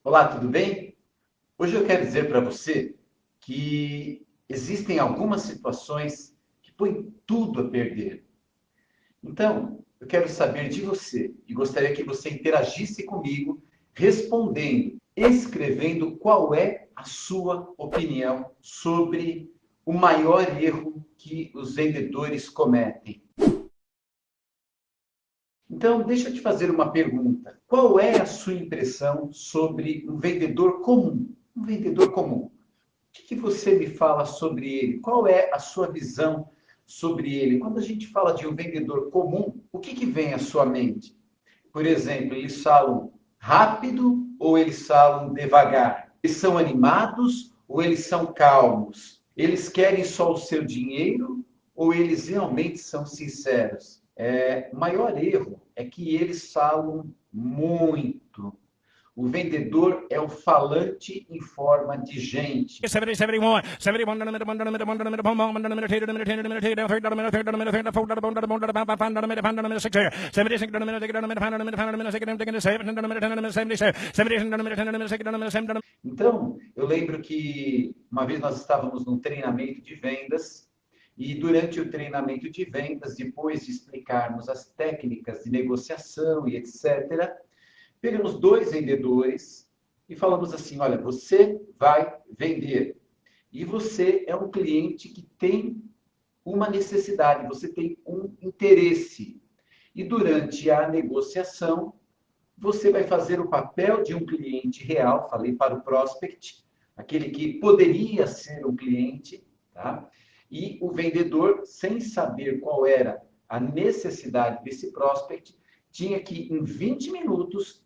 Olá, tudo bem? Hoje eu quero dizer para você que existem algumas situações que põem tudo a perder. Então, eu quero saber de você e gostaria que você interagisse comigo, respondendo, escrevendo qual é a sua opinião sobre o maior erro que os vendedores cometem. Então, deixa eu te fazer uma pergunta. Qual é a sua impressão sobre um vendedor comum? Um vendedor comum. O que você me fala sobre ele? Qual é a sua visão sobre ele? Quando a gente fala de um vendedor comum, o que vem à sua mente? Por exemplo, eles falam rápido ou eles falam devagar? Eles são animados ou eles são calmos? Eles querem só o seu dinheiro ou eles realmente são sinceros? O maior erro é que eles falam muito. O vendedor é o falante em forma de gente. 70, 71, 71, Então, eu lembro que uma vez nós estávamos num treinamento de vendas e durante o treinamento de vendas, depois de explicarmos as técnicas de negociação e etc., pegamos dois vendedores e falamos assim: olha, você vai vender e você é um cliente que tem uma necessidade, você tem um interesse. E durante a negociação, você vai fazer o papel de um cliente real, falei para o prospect, aquele que poderia ser um cliente, tá? E o vendedor, sem saber qual era a necessidade desse prospect, tinha que, em 20 minutos,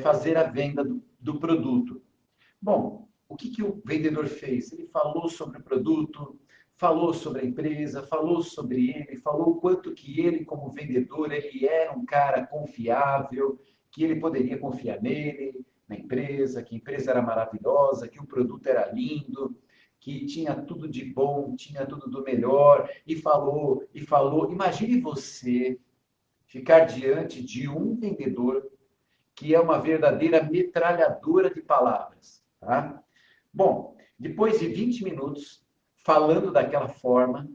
fazer a venda do produto. Bom, o que o vendedor fez? Ele falou sobre o produto, falou sobre a empresa, falou sobre ele, falou o quanto que ele, como vendedor, ele era um cara confiável, que ele poderia confiar nele, na empresa, que a empresa era maravilhosa, que o produto era lindo, que tinha tudo de bom, tinha tudo do melhor, e falou, e falou. Imagine você ficar diante de um vendedor que é uma verdadeira metralhadora de palavras, tá? Bom, depois de 20 minutos falando daquela forma,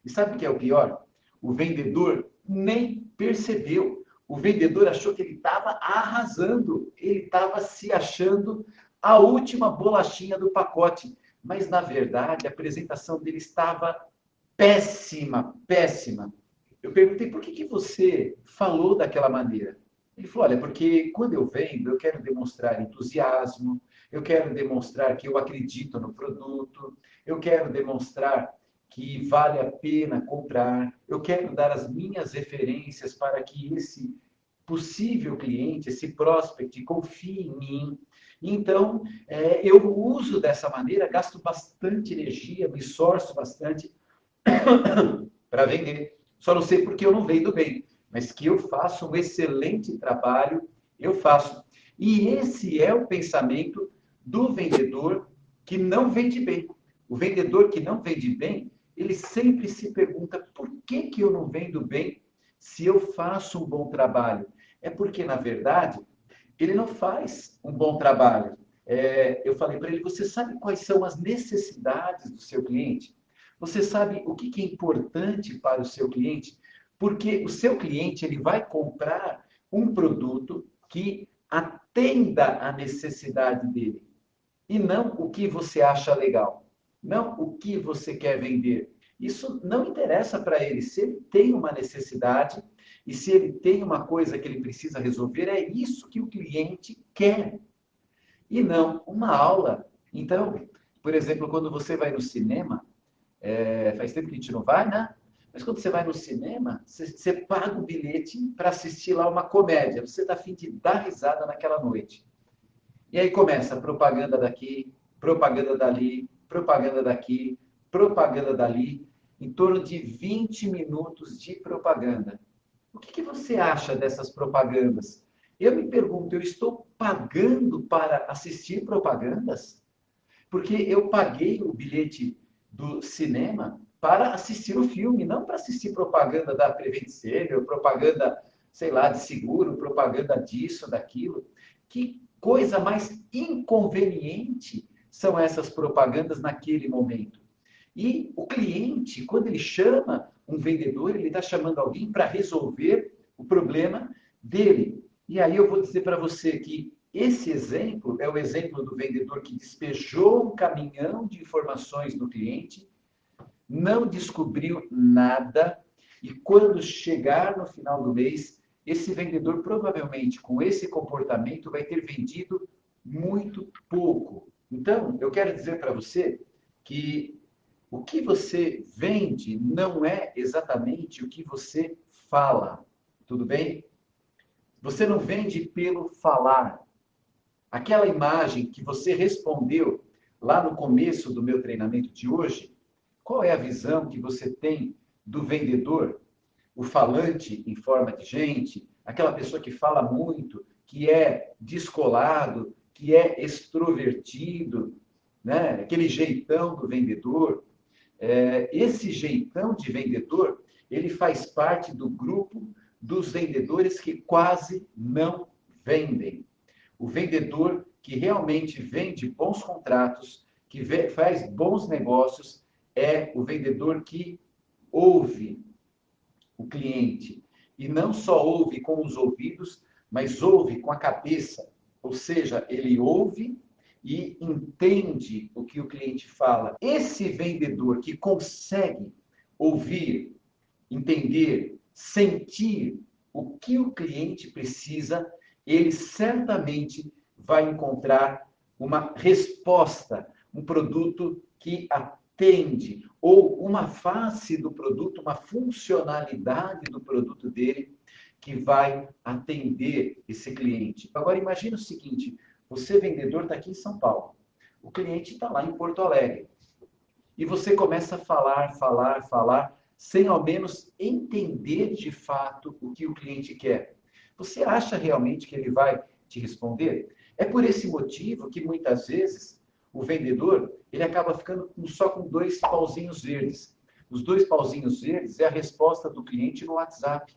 e sabe o que é o pior? O vendedor nem percebeu. O vendedor achou que ele estava arrasando, ele estava se achando a última bolachinha do pacote. Mas, na verdade, a apresentação dele estava péssima, péssima. Eu perguntei por que você falou daquela maneira. Ele falou: olha, porque quando eu vendo, eu quero demonstrar entusiasmo, eu quero demonstrar que eu acredito no produto, eu quero demonstrar que vale a pena comprar, eu quero dar as minhas referências para que esse possível cliente, esse prospect, confie em mim. Então, eu uso dessa maneira, gasto bastante energia, me esforço bastante para vender. Só não sei porque eu não vendo bem, mas que eu faço um excelente trabalho, eu faço. E esse é o pensamento do vendedor que não vende bem. O vendedor que não vende bem, ele sempre se pergunta por que eu não vendo bem se eu faço um bom trabalho. É porque, na verdade, ele não faz um bom trabalho. Eu falei para ele: você sabe quais são as necessidades do seu cliente? Você sabe o que é importante para o seu cliente? Porque o seu cliente ele vai comprar um produto que atenda à necessidade dele e não o que você acha legal, não o que você quer vender. Isso não interessa para ele. Se ele tem uma necessidade e se ele tem uma coisa que ele precisa resolver, é isso que o cliente quer e não uma aula. Então, por exemplo, quando você vai no cinema, faz tempo que a gente não vai, né? Mas quando você vai no cinema, você paga o bilhete para assistir lá uma comédia. Você está a fim de dar risada naquela noite. E aí começa propaganda daqui, propaganda dali, propaganda daqui, propaganda dali, em torno de 20 minutos de propaganda. O que você acha dessas propagandas? Eu me pergunto, eu estou pagando para assistir propagandas? Porque eu paguei o bilhete do cinema para assistir o filme, não para assistir propaganda da Prevent Senior, propaganda, sei lá, de seguro, propaganda disso, daquilo. Que coisa mais inconveniente são essas propagandas naquele momento. E o cliente, quando ele chama um vendedor, ele está chamando alguém para resolver o problema dele. E aí eu vou dizer para você que esse exemplo é o exemplo do vendedor que despejou um caminhão de informações no cliente, não descobriu nada, e quando chegar no final do mês, esse vendedor provavelmente com esse comportamento vai ter vendido muito pouco. Então, eu quero dizer para você que o que você vende não é exatamente o que você fala, tudo bem? Você não vende pelo falar. Aquela imagem que você respondeu lá no começo do meu treinamento de hoje, qual é a visão que você tem do vendedor? O falante em forma de gente, aquela pessoa que fala muito, que é descolado, que é extrovertido, né? Aquele jeitão do vendedor. Esse jeitão de vendedor, ele faz parte do grupo dos vendedores que quase não vendem. O vendedor que realmente vende bons contratos, que faz bons negócios, é o vendedor que ouve o cliente. E não só ouve com os ouvidos, mas ouve com a cabeça. Ou seja, ele ouve e entende o que o cliente fala. Esse vendedor que consegue ouvir, entender, sentir o que o cliente precisa, ele certamente vai encontrar uma resposta, um produto que atende, ou uma face do produto, uma funcionalidade do produto dele que vai atender esse cliente. Agora imagine o seguinte, você vendedor está aqui em São Paulo, o cliente está lá em Porto Alegre, e você começa a falar, sem ao menos entender de fato o que o cliente quer. Você acha realmente que ele vai te responder? É por esse motivo que muitas vezes o vendedor ele acaba ficando só com dois pauzinhos verdes. Os dois pauzinhos verdes é a resposta do cliente no WhatsApp.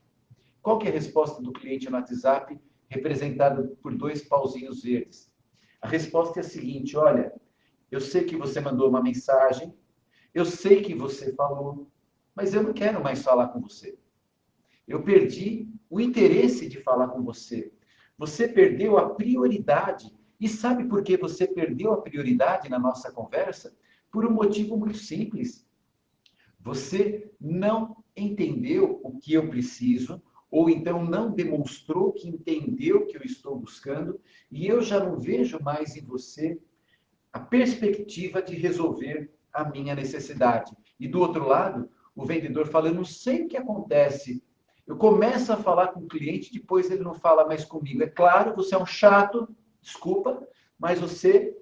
Qual que é a resposta do cliente no WhatsApp representada por dois pauzinhos verdes? A resposta é a seguinte: olha, eu sei que você mandou uma mensagem, eu sei que você falou, mas eu não quero mais falar com você. Eu perdi o interesse de falar com você. Você perdeu a prioridade. E sabe por que você perdeu a prioridade na nossa conversa? Por um motivo muito simples. Você não entendeu o que eu preciso, ou então não demonstrou que entendeu o que eu estou buscando, e eu já não vejo mais em você a perspectiva de resolver a minha necessidade. E do outro lado, o vendedor fala: eu não sei o que acontece. Eu começo a falar com o cliente, depois ele não fala mais comigo. É claro, você é um chato, desculpa, mas você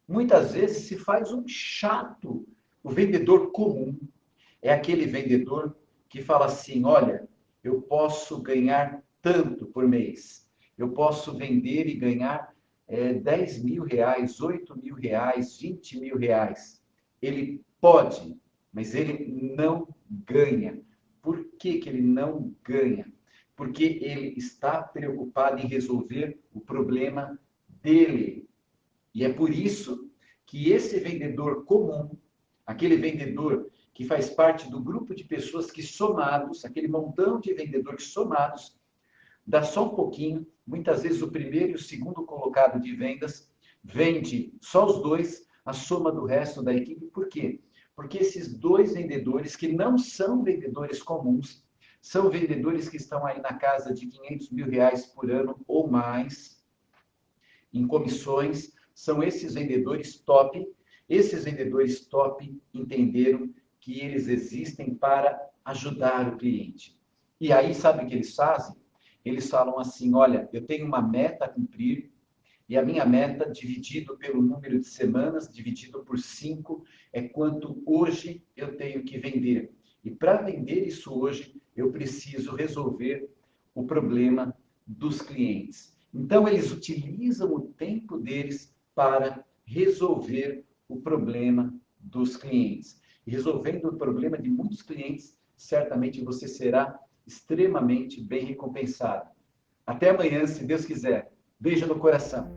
muitas vezes se faz um chato. O vendedor comum é aquele vendedor que fala assim: olha, eu posso ganhar tanto por mês, eu posso vender e ganhar 10 mil reais, 8 mil reais, 20 mil reais. Ele pode, mas ele não ganha. Por que, que ele não ganha? Porque ele está preocupado em resolver o problema dele. E é por isso que esse vendedor comum, aquele vendedor que faz parte do grupo de pessoas que somados, aquele montão de vendedores somados, dá só um pouquinho, muitas vezes o primeiro e o segundo colocado de vendas vende só os dois, a soma do resto da equipe. Por quê? Porque esses dois vendedores, que não são vendedores comuns, são vendedores que estão aí na casa de 500 mil reais por ano ou mais, em comissões, são esses vendedores top. Esses vendedores top entenderam que eles existem para ajudar o cliente. E aí, sabe o que eles fazem? Eles falam assim: olha, eu tenho uma meta a cumprir, e a minha meta, dividido pelo número de semanas, dividido por 5, é quanto hoje eu tenho que vender. E para vender isso hoje, eu preciso resolver o problema dos clientes. Então, eles utilizam o tempo deles para resolver o problema dos clientes. E resolvendo o problema de muitos clientes, certamente você será extremamente bem recompensado. Até amanhã, se Deus quiser. Beijo no coração.